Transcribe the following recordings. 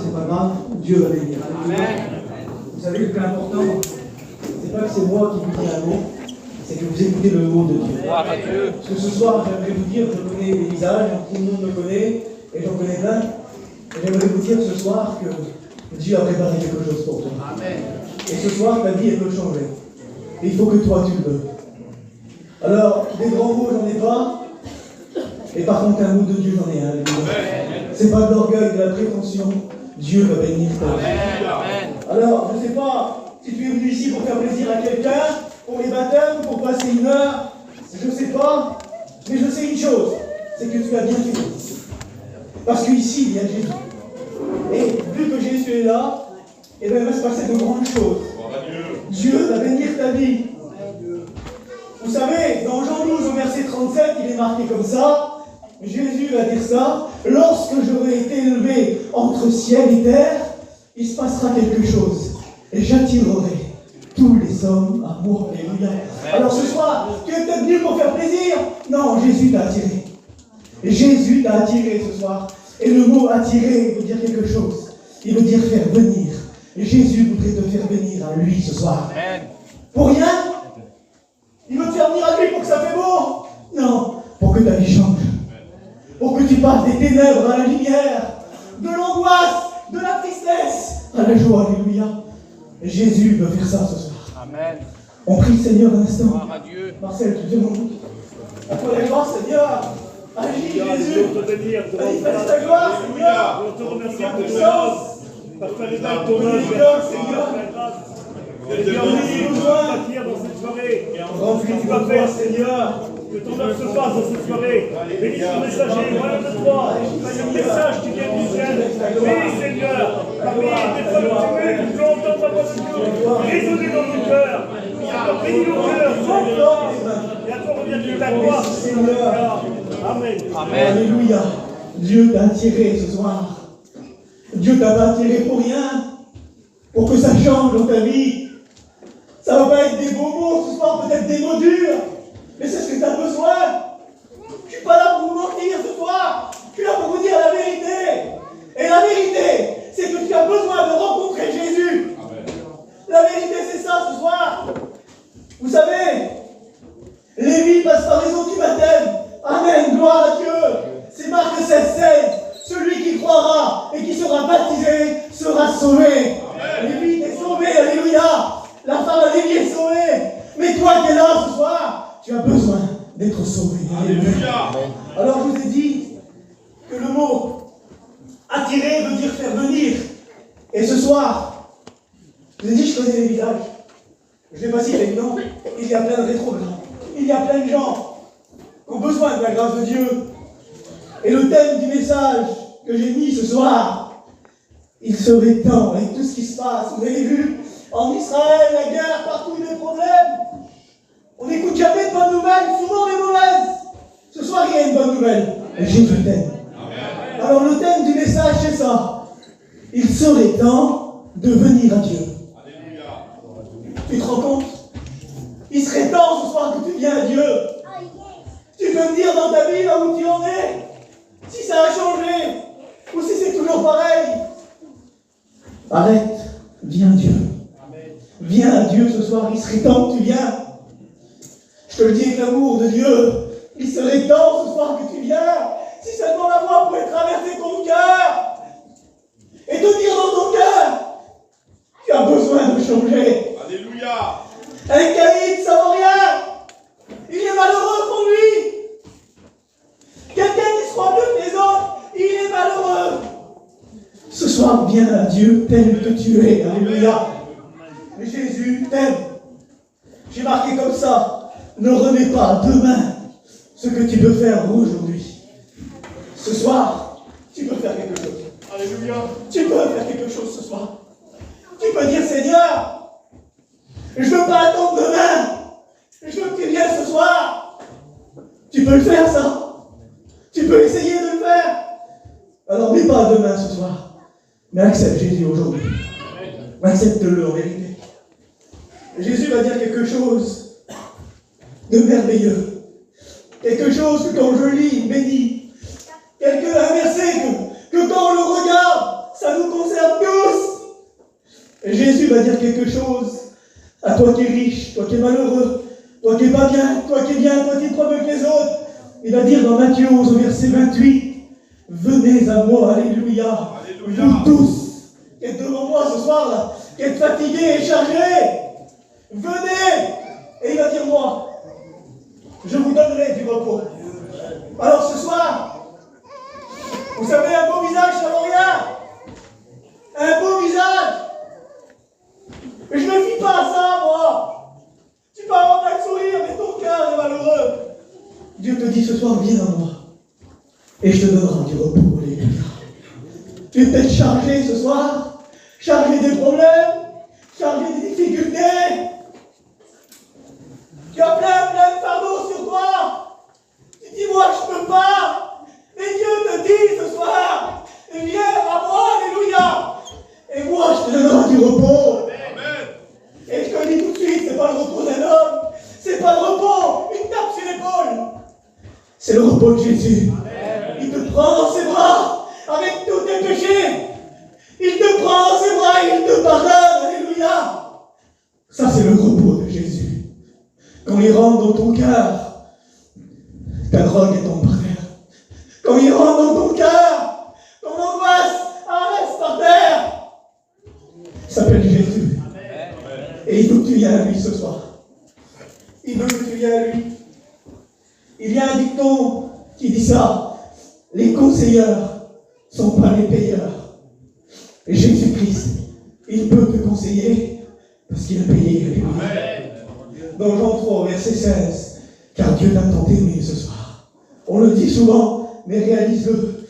C'est pas grave, Dieu va bénir. Vous savez, le plus important, c'est pas que c'est moi qui vous dis un mot, c'est que vous écoutez le mot de Dieu. Parce que ce soir, j'aimerais vous dire, je connais les visages, tout le monde me connaît, et j'en connais plein. Et j'aimerais vous dire ce soir que Dieu a préparé quelque chose pour toi. Et ce soir, ta vie, elle peut changer. Et il faut que toi, tu le veux. Alors, des grands mots, j'en ai pas. Et par contre, un mot de Dieu, j'en ai un. C'est pas de l'orgueil, de la prétention. Dieu va bénir ta vie. Alors, je ne sais pas si tu es venu ici pour faire plaisir à quelqu'un, pour les baptêmes, pour passer une heure. Je ne sais pas. Mais je sais une chose, c'est que tu as bien fait. Parce qu'ici, il y a Jésus. Et vu que Jésus est là, eh bien, il va se passer de grandes choses. Dieu va bénir ta vie. Vous savez, dans Jean 12, au verset 37, il est marqué comme ça. Jésus va dire ça. Lorsque j'aurai été élevé entre ciel et terre, il se passera quelque chose. Et j'attirerai tous les hommes à moi. Alléluia. Alors ce soir, tu es peut-être venu pour faire plaisir. Non, Jésus t'a attiré. Et Jésus t'a attiré ce soir. Et le mot attirer veut dire quelque chose. Il veut dire faire venir. Et Jésus voudrait te faire venir à lui ce soir. Amen. Pour rien. Il veut te faire venir à lui pour que ça fait beau. Non, pour que ta vie change. Pour que tu passes des ténèbres à la lumière, de l'angoisse, de la tristesse à la joie. Alléluia. Et Jésus veut faire ça ce soir. Amen. On prie le Seigneur un instant. Gloire à Dieu. Marcel, tu te demandes. À toi la gloire, Seigneur. Agis, Jésus. Manifeste ta gloire, Seigneur. On te remercie pour pour ton grâce. Parce que les dames ton œuvre, Seigneur. Seigneur, nous bâtir dans cette soirée. Remplis tu vas faire, Seigneur. Que ton œuvre se fasse dans cette soirée. Bénis ton messager, voilà de toi. Le message qui vient du ciel. Bénis, Seigneur. Parmi des femmes tuées, nous voulons entendre ta voix de Dieu. Résonnez dans nos cœurs. Bénis nos cœurs, sauve-toi. Et à toi revient toute la gloire, Seigneur. Amen. Amen. Alléluia. Dieu t'a attiré ce soir. Dieu t'a pas attiré pour rien. Pour que ça change dans ta vie. Ça va pas être des beaux mots ce soir, peut-être des mots durs. Mais c'est ce que tu as besoin. Je ne suis pas là pour vous mentir ce soir. Je suis là pour vous dire la vérité. Et la vérité, c'est que tu as besoin de rencontrer Jésus. Amen. La vérité, c'est ça ce soir. Vous savez, Lévi passe par les eaux du baptême. Amen, gloire à Dieu. C'est Marc 16, 16. Celui qui croira et qui sera baptisé sera sauvé. Lévi est sauvé, alléluia. La femme à Lévi est sauvée. Mais toi qui es là ce soir, tu as besoin d'être sauvé. Alléluia. Alors je vous ai dit que le mot attirer veut dire faire venir. Et ce soir, je vous ai dit je connais les visages. Je ne vais pas citer les noms. Il y a plein de rétrogrades. Il y a plein de gens qui ont besoin de la grâce de Dieu. Et le thème du message que j'ai mis ce soir, il serait temps, avec tout ce qui se passe, vous avez vu, en Israël, la guerre, partout des problèmes. On n'écoute jamais de bonnes nouvelles, souvent des mauvaises. Ce soir, il y a une bonne nouvelle. Jésus t'aime. Alors le thème du message, c'est ça. Il serait temps de venir à Dieu. Tu te rends compte? Il serait temps ce soir que tu viens à Dieu. Tu peux me dire dans ta vie, là où tu en es, si ça a changé, ou si c'est toujours pareil. Arrête, viens à Dieu. Viens à Dieu ce soir, il serait temps que tu viennes. Je te le dis avec l'amour de Dieu, il serait temps ce soir que tu viennes. Si seulement la voix pouvait traverser ton cœur et te dire dans ton cœur, tu as besoin de changer. Alléluia. Un Caïn, ça vaut rien. Il est malheureux pour lui. Quelqu'un qui se croit mieux que les autres, il est malheureux. Ce soir, viens à Dieu tel que tu es. Alléluia. Jésus t'aime. J'ai marqué comme ça. Ne remets pas demain ce que tu peux faire aujourd'hui. Ce soir, tu peux faire quelque chose. Alléluia. Tu peux faire quelque chose ce soir. Tu peux dire Seigneur, je ne veux pas attendre demain. Je veux que tu viennes ce soir. Tu peux le faire ça. Tu peux essayer de le faire. Alors mets pas demain ce soir. Mais accepte Jésus aujourd'hui. Accepte-le en vérité. Jésus va dire quelque chose de merveilleux. Quelque chose que quand je lis, il bénit. Un verset que quand on le regarde, Ça nous concerne tous. Et Jésus va dire quelque chose à toi qui es riche, toi qui es malheureux, toi qui es pas bien, toi qui es bien, toi qui crois mieux que les autres. Il va dire dans Matthieu 11 au verset 28, venez à moi, alléluia, vous tous qui êtes devant moi ce soir là, qui êtes fatigués et chargés, venez. Et il va dire moi, je vous donnerai du repos. Alors ce soir, vous savez, un beau visage, ça vaut rien. Un beau visage. Mais je ne me fie pas à ça, moi. Tu peux avoir plein de sourire, mais ton cœur est malheureux. Dieu te dit ce soir, viens à moi. Et je te donnerai du repos, alléluia. Tu es peut-être chargé ce soir, chargé des problèmes, chargé des difficultés. Tu as plein de fardeaux sur toi. Tu dis, moi, je ne peux pas. Mais Dieu te dit ce soir, viens à moi, alléluia. Et moi, je te donnerai du repos. Amen. Et je te le dis tout de suite, c'est pas le repos d'un homme, c'est pas le repos, une tape sur l'épaule. C'est le repos de Jésus. Amen. Il te prend dans ses bras avec tous tes péchés. Il te prend dans ses bras et il te pardonne. Alléluia. Ça, c'est le repos de Jésus. Quand il rentre dans ton cœur, ta drogue est tombe par terre. Quand il rentre dans ton cœur, ton angoisse reste par terre. Il s'appelle Jésus. Amen. Et il veut que tu viennes à lui ce soir. Il veut que tu viennes à lui. Il y a un dicton qui dit ça. Les conseillers ne sont pas les payeurs. Et Jésus-Christ, il peut te conseiller parce qu'il a payé. Amen. Dans Jean 3, verset 16, car Dieu t'a tant aimé ce soir. On le dit souvent, mais réalise-le.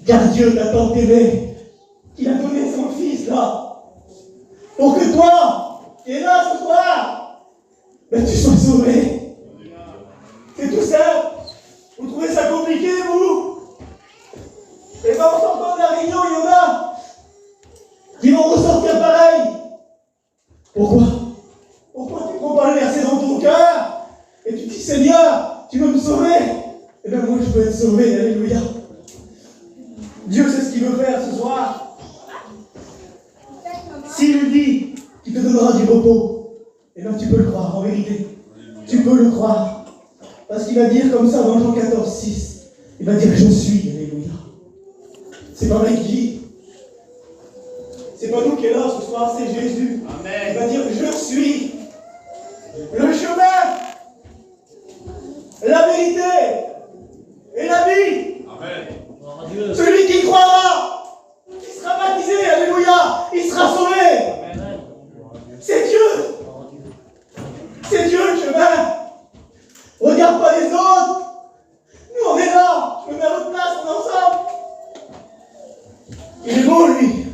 Car Dieu t'a tant aimé qu'il a donné son Fils là. Pour que toi, qui es là ce soir, ben tu sois sauvé. C'est tout simple. Vous trouvez ça compliqué, vous? Et bien, en sortant de la réunion, il y en a qui vont ressortir pareil. Pourquoi? Pourquoi tu prends pas le verset dans ton cœur et tu dis, Seigneur, tu veux me sauver? Eh bien, moi, je veux être sauvé. Alléluia. Dieu sait ce qu'il veut faire ce soir. S'il dit qu'il te donnera du repos, eh bien tu peux le croire, en vérité. Tu peux le croire. Parce qu'il va dire comme ça dans Jean 14, 6. Il va dire je suis, alléluia. C'est pas vrai qui dit. C'est pas nous qui est là ce soir, c'est Jésus. Amen. Il va dire je suis le chemin, la vérité et la vie. Amen. Celui qui croira, qui sera baptisé, alléluia, il sera sauvé. Amen. C'est Dieu. C'est Dieu le chemin. Regarde pas les autres. Nous on est là. Je me mets à votre place, on est ensemble. Il est beau lui.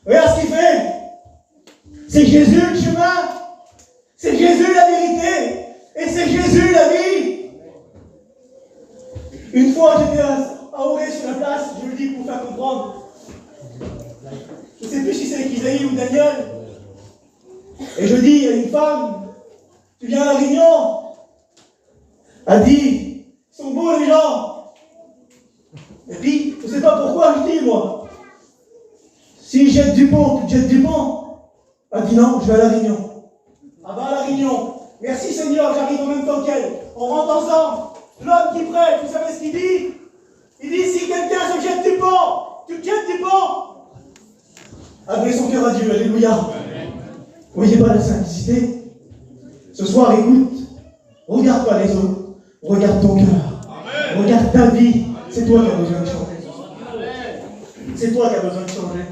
Regarde ce qu'il fait. C'est Jésus le chemin. C'est Jésus la vérité. Et c'est Jésus la vie. Une fois j'étais à Auré sur la place, je le dis pour faire comprendre. Je ne sais plus si c'est Isaïe ou Daniel. Et je dis à une femme, tu viens à la réunion? Elle dit, ils sont beaux les gens. Et puis, je ne sais pas pourquoi je dis moi. S'ils jettent du pont, tu te jettes du pont. Elle dit non, je vais à la réunion. Elle va à la réunion. Merci Seigneur, j'arrive en même temps qu'elle. On rentre ensemble. L'homme qui prête, vous savez ce qu'il dit? Il dit, si quelqu'un se jette du pont, tu te jettes du pont. Après son cœur à Dieu, alléluia. Vous voyez pas la simplicité? Ce soir, écoute, regarde pas les autres, regarde ton cœur, regarde ta vie. C'est toi qui as besoin de changer. C'est toi qui as besoin de changer.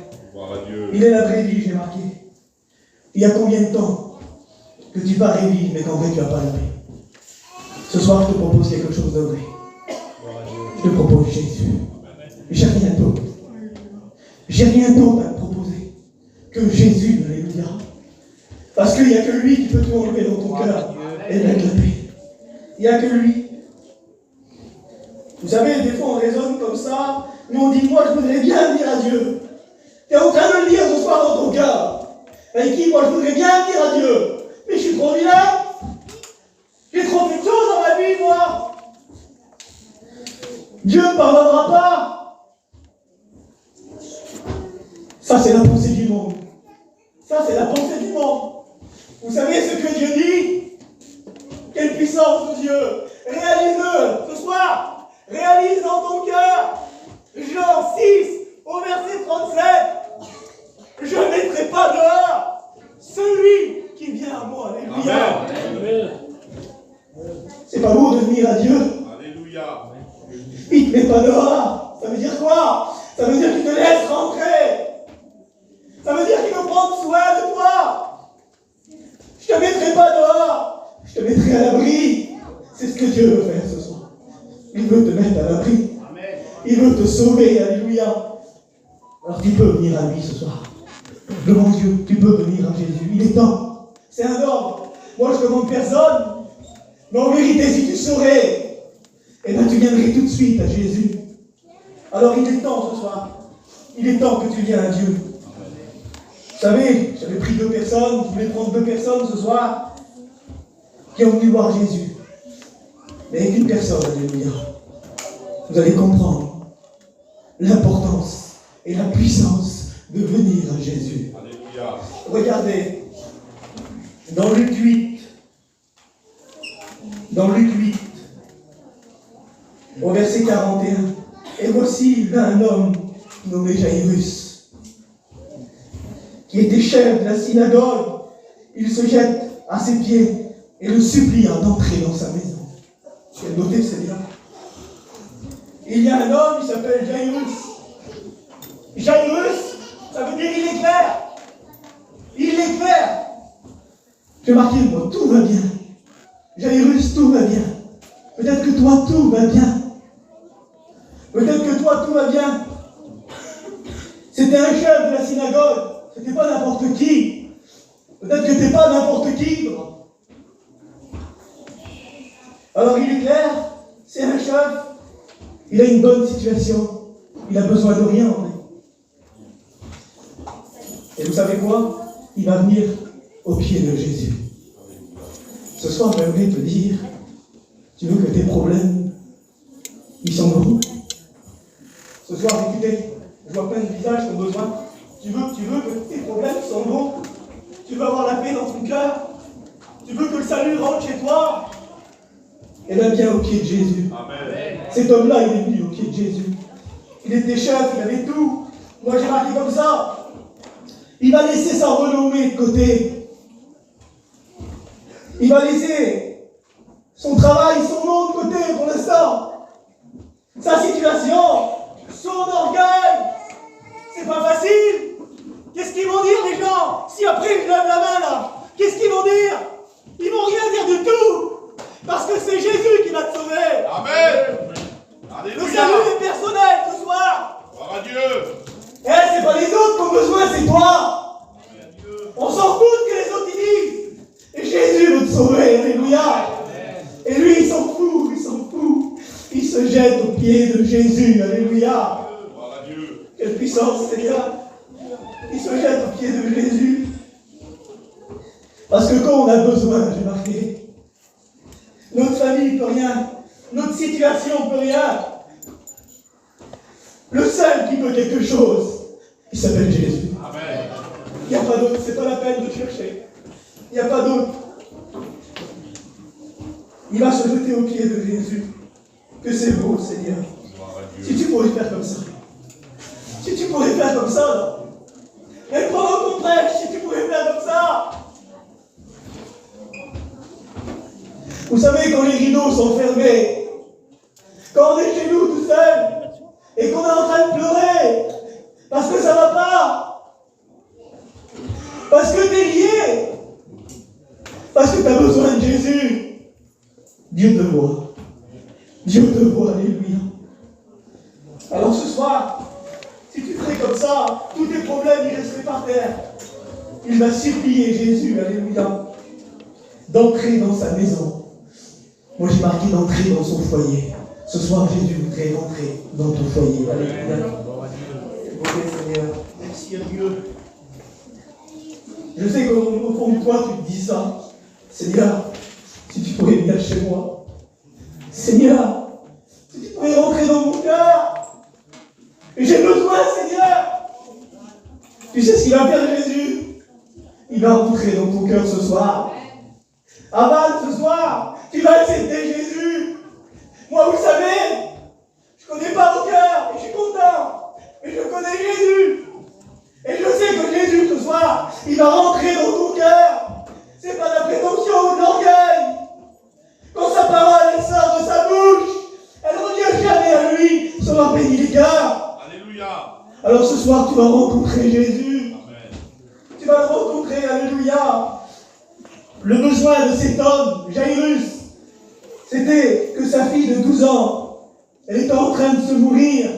Il est la vraie vie, j'ai marqué. Il y a combien de temps que tu parais vivre, mais qu'en vrai tu n'as pas la paix? Ce soir, je te propose quelque chose de vrai. Je te propose Jésus. J'ai rien d'autre. J'ai rien d'autre à te proposer que Jésus, alléluia. Parce qu'il n'y a que lui qui peut tout enlever dans ton cœur et mettre la paix. Il n'y a que lui. Vous savez, des fois on raisonne comme ça, nous on dit, moi je voudrais bien dire à Dieu. Tu es en train de le dire ce soir dans ton cœur. Avec qui, moi je voudrais bien dire à Dieu. Mais je suis trop vilain. J'ai trop fait de choses dans ma vie, moi. Dieu ne pardonnera pas. Ça, c'est la pensée du monde. Ça, c'est la pensée du monde. Vous savez ce que Dieu dit? Quelle puissance de Dieu! Réalise-le ce soir! Réalise dans ton cœur! Jean 6, au verset 37. Je ne mettrai pas dehors celui qui vient à moi. Alléluia. Amen. C'est pas beau de venir à Dieu. Alléluia. Il ne te met pas dehors. Ça veut dire quoi? Ça veut dire qu'il te laisse rentrer. Ça veut dire qu'il veut prendre soin de toi. Je ne te mettrai pas dehors. Je te mettrai à l'abri. C'est ce que Dieu veut faire ce soir. Il veut te mettre à l'abri. Il veut te sauver. Alléluia. Alors tu peux venir à lui ce soir. Devant Dieu, tu peux venir à Jésus. Il est temps. C'est un ordre. Moi, je ne demande personne. Mais en vérité, si tu saurais, eh bien, tu viendrais tout de suite à Jésus. Alors, il est temps ce soir. Il est temps que tu viennes à Dieu. Vous savez, j'avais pris 2 personnes. Je voulais prendre 2 personnes ce soir qui ont venu voir Jésus. Mais avec une personne, alléluia. Vous allez comprendre l'importance et la puissance de venir à Jésus. Alléluia. Regardez, dans Luc 8, au verset 41, et voici là un homme nommé Jairus, qui était chef de la synagogue. Il se jette à ses pieds et le supplie d'entrer dans sa maison. Quelle beauté, c'est bien. Il y a un homme, il s'appelle Jairus. Jairus, ça veut dire il éclaire. Il éclaire. J'ai marqué le mot, tout va bien. Jairus, tout va bien. Peut-être que toi, tout va bien. Peut-être que toi, tout va bien. C'était un chef de la synagogue. C'était pas n'importe qui. Peut-être que t'es pas n'importe qui. Alors il éclaire, c'est un chef. Il a une bonne situation. Il a besoin de rien en fait. Et vous savez quoi? Il va venir au pied de Jésus. Ce soir, j'aimerais te dire, tu veux que tes problèmes, ils sont gros. Ce soir, écoutez, je vois plein de visages qui ont besoin. Tu veux que tes problèmes sont gros. Tu veux avoir la paix dans ton cœur. Tu veux que le salut rentre chez toi. Et bien, viens au pied de Jésus. Amen. Cet homme-là, il est venu au pied de Jésus. Il était chef, il avait tout. Moi, j'ai marqué comme ça. Il va laisser sa renommée de côté. Il va laisser son travail, son nom de côté pour l'instant. Sa situation, son orgueil. C'est pas facile. Qu'est-ce qu'ils vont dire les gens? Si après je lève la main là, qu'est-ce qu'ils vont dire? Ils vont rien dire du tout. Parce que c'est Jésus qui va te sauver. Amen. Le Alléluia. salut est personnel ce soir. Gloire à Dieu. C'est pas les autres qui ont besoin, c'est toi. On s'en fout que les autres ils disent. Et Jésus veut te sauver, alléluia. Et lui, il s'en fout, il s'en fout. Il se jette aux pieds de Jésus, alléluia. Gloire à Dieu. Quelle puissance, Seigneur. Il se jette aux pieds de Jésus. Parce que quand on a besoin, j'ai marqué, notre famille ne peut rien, notre situation ne peut rien. Le seul qui peut quelque chose, il s'appelle Jésus. Amen. Il n'y a pas d'autre, c'est pas la peine de chercher. Il n'y a pas d'autre. Il va se jeter aux pieds de Jésus. Que c'est beau, Seigneur. Gloire à Dieu. Si tu pourrais faire comme ça. Si tu pourrais faire comme ça, là. Mais pendant ton prêche, si tu pourrais faire comme ça. Vous savez, quand les rideaux sont fermés, quand on est chez nous tout seul, et qu'on est en train de pleurer, parce que ça ne va pas, parce que tu es lié, parce que tu as besoin de Jésus, Dieu te voit. Dieu te voit, alléluia. Alors ce soir, si tu ferais comme ça, tous tes problèmes, ils resteraient par terre. Il va supplier Jésus, alléluia, d'entrer dans sa maison. Moi, j'ai marqué d'entrer dans son foyer. Ce soir, Jésus voudrait rentrer dans ton foyer. Alléluia. Beauté, Seigneur. Merci à Dieu. Je sais qu'au fond de toi, tu te dis ça. Seigneur, si tu pourrais venir chez moi. Seigneur, si tu pourrais rentrer dans mon cœur. Et j'ai besoin, Seigneur. Tu sais ce qu'il va faire Jésus? Il va rentrer dans ton cœur ce soir. Aval, ce soir, tu vas accepter Jésus. Moi, vous savez, je ne connais pas vos cœurs, et je suis content. Mais je connais Jésus. Et je sais que Jésus, ce soir, il va rentrer dans ton cœur. C'est pas de la prétention ou de l'orgueil. Quand sa parole, elle sort de sa bouche, elle ne revient jamais à lui, sans avoir béni les cœurs. Alléluia. Alors ce soir, tu vas rencontrer Jésus. Amen. Tu vas le rencontrer, alléluia. Le besoin de cet homme, Jairus, c'était que sa fille de 12 ans, elle était en train de se mourir.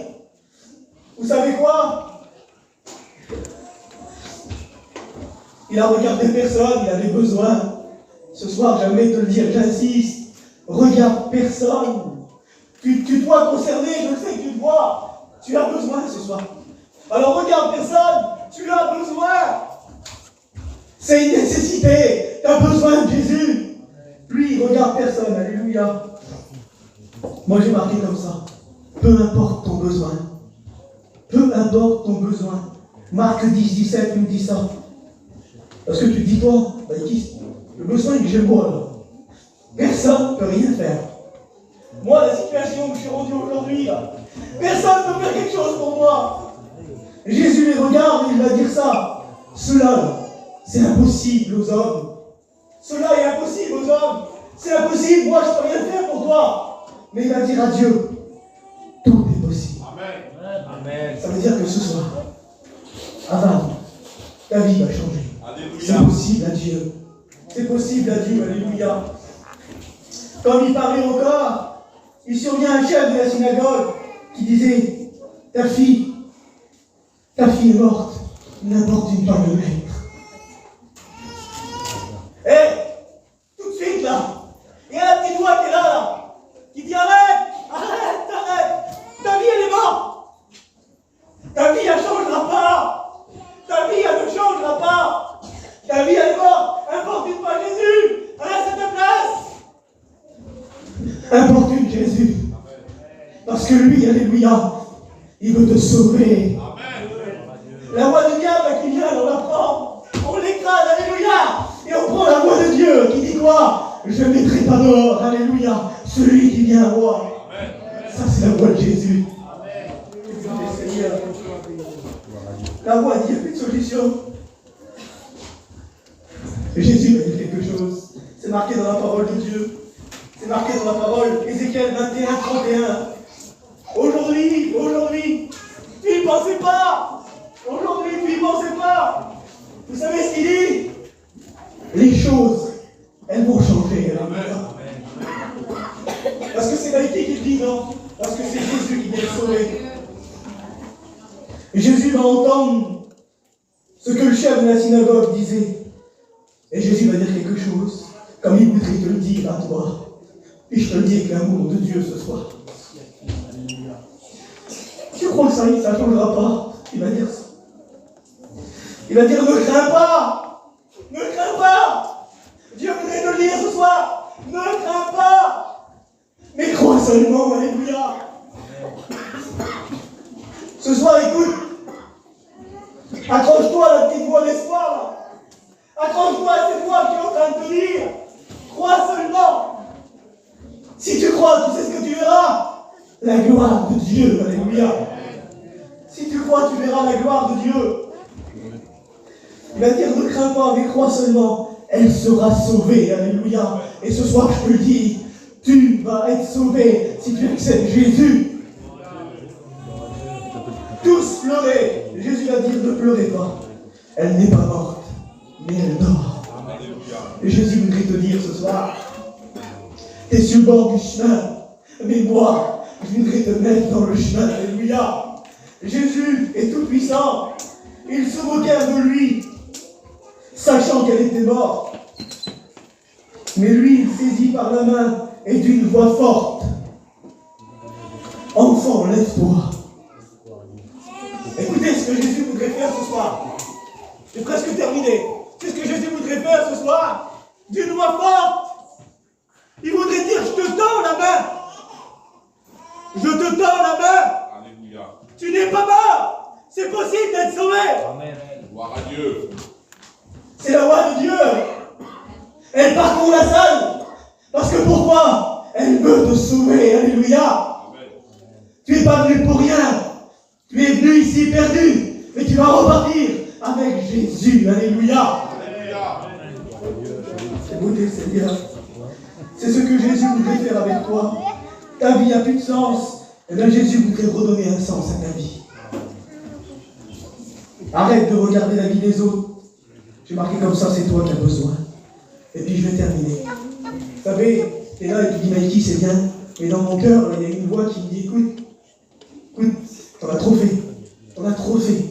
Vous savez quoi? Il a regardé personne, il avait besoin. Ce soir, j'aimerais te le dire, j'insiste. Regarde personne. Tu dois concerner, je le sais que tu le vois. Tu as besoin ce soir. Alors regarde personne, tu as besoin. C'est une nécessité. Tu as besoin de Jésus. Lui, il regarde personne. Alléluia. Moi, j'ai marqué comme ça. Peu importe ton besoin. Peu importe ton besoin. Marc 10, 17 il me dit ça. Parce que tu te dis, toi, le besoin que j'ai moi, là. Personne ne peut rien faire. Moi, la situation où je suis rendu aujourd'hui, là, personne ne peut faire quelque chose pour moi. Jésus les regarde et il va dire ça. Cela, là, c'est impossible aux hommes. Cela est impossible aux hommes. C'est impossible, moi je ne peux rien faire pour toi. Mais il va dire à Dieu, tout est possible. Amen. Amen. Ça veut dire que ce soir, avant, ta vie va changer. C'est Alléluia. possible à Dieu. C'est possible à Dieu, alléluia. Comme il parlait encore, il survient un chef de la synagogue qui disait, ta fille est morte, n'importe pas le maître. Tout de suite là, il y a un petit doigt qui est là, qui dit arrête, ta vie elle est morte. Ta vie elle ne changera pas. Ta vie elle ne changera pas. Ta vie elle est morte. Importune pas Jésus. Reste à ta place. Importune Jésus. Parce que lui, alléluia, il veut te sauver. La voix du diable qui vient, on la prend. On l'écrase, alléluia. Et on prend la voix de Dieu qui dit quoi? Je ne mettrai pas dehors, alléluia, celui qui vient à moi. Ça c'est la voix de Jésus. Seigneur. La voix dit, il n'y a plus de solution. Jésus va dire quelque chose. C'est marqué dans la parole de Dieu. C'est marqué dans la parole, Ézéchiel 21, 31. Aujourd'hui, tu n'y pensais pas. Aujourd'hui, tu n'y pensais pas. Vous savez ce qu'il dit? Les choses, elles vont changer. Parce que c'est Maïté qui le dit, non? Parce que c'est Jésus qui vient le sauver. Et Jésus va entendre ce que le chef de la synagogue disait. Et Jésus va dire quelque chose, comme il voudrait te le dire à toi. Et je te le dis avec l'amour de Dieu ce soir. Tu crois que ça ne changera pas? Il va dire ça. Il va dire ne crains pas. Ne crains pas. Dieu voudrait te le dire ce soir. Ne crains pas. Mais crois seulement, alléluia. Ce soir, écoute. Accroche-toi à la petite voix d'espoir. Accroche-toi à cette voix qui est en train de te dire. Crois seulement. Si tu crois, tu sais ce que tu verras. La gloire de Dieu, alléluia. Si tu crois, tu verras la gloire de Dieu. Il va dire, ne crains pas, mais crois seulement. Elle sera sauvée, alléluia. Et ce soir, je te le dis, tu vas être sauvé si tu acceptes Jésus. Tous pleurer. Jésus va dire, ne pleurez pas. Elle n'est pas morte, mais elle dort. Et Jésus voudrait te dire ce soir, tu es sur le bord du chemin, mais moi, je voudrais te mettre dans le chemin, alléluia. Jésus est tout puissant. Il se moquait de lui, sachant qu'elle était morte. Mais lui, il saisit par la main et d'une voix forte. Enfant, lève-toi. Écoutez ce que Jésus voudrait faire ce soir. J'ai presque terminé. C'est ce que Jésus voudrait faire ce soir. D'une voix forte. Il voudrait dire, je te tends la main. Je te tends la main. Alléluia. Tu n'es pas mort. C'est possible d'être sauvé. Amen. Gloire à Dieu. C'est la loi de Dieu. Elle parcourt la salle. Parce que pourquoi? Elle veut te sauver. Alléluia. Amen. Tu n'es pas venu pour rien. Tu es venu ici perdu. Mais tu vas repartir avec Jésus. Alléluia. Alléluia. C'est beau, Seigneur. C'est ce que Jésus voudrait faire avec toi. Ta vie n'a plus de sens. Et bien Jésus voudrait redonner un sens à ta vie. Arrête de regarder la vie des autres. J'ai marqué comme ça, c'est toi qui as besoin. Et puis je vais terminer. Vous savez, t'es là et tu dis, Mikey, c'est bien. Mais dans mon cœur, il y a une voix qui me dit, écoute, t'en as trop fait. T'en as trop fait.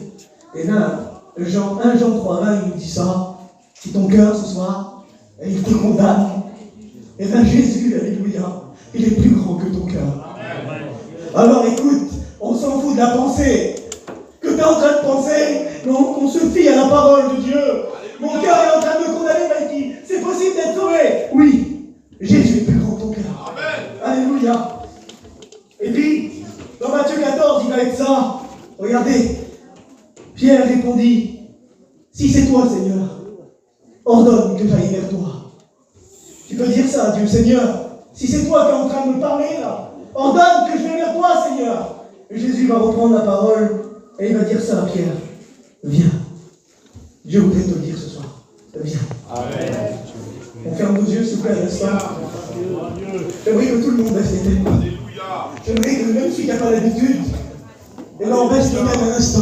Et là, 1 Jean 3:20, il nous dit ça. Si ton cœur ce soir, il te condamne, et bien Jésus, alléluia, il est plus grand que ton cœur. Alors écoute, on s'en fout de la pensée que tu es en train de penser. Non, on se fie à la parole de Dieu. Mon cœur est en train de me condamner, Mikey. C'est possible d'être sauvé. Oui, Jésus est plus grand que ton cœur. Alléluia. Et puis, dans Matthieu 14, il va être ça. Regardez, Pierre répondit, si c'est toi, Seigneur, ordonne que j'aille vers toi. Tu peux dire ça à Dieu, Seigneur. Si c'est toi qui es en train de me parler là, ordonne que je vienne vers toi, Seigneur. Et Jésus va reprendre la parole et il va dire ça à Pierre. Viens. Dieu voudrait te le dire ce soir. Viens. Amen. On ferme nos yeux, s'il vous plaît, un instant. J'aimerais que tout le monde baisse les têtes. Alléluia. J'aimerais que même celui qui n'a pas l'habitude, et là on baisse les têtes un instant.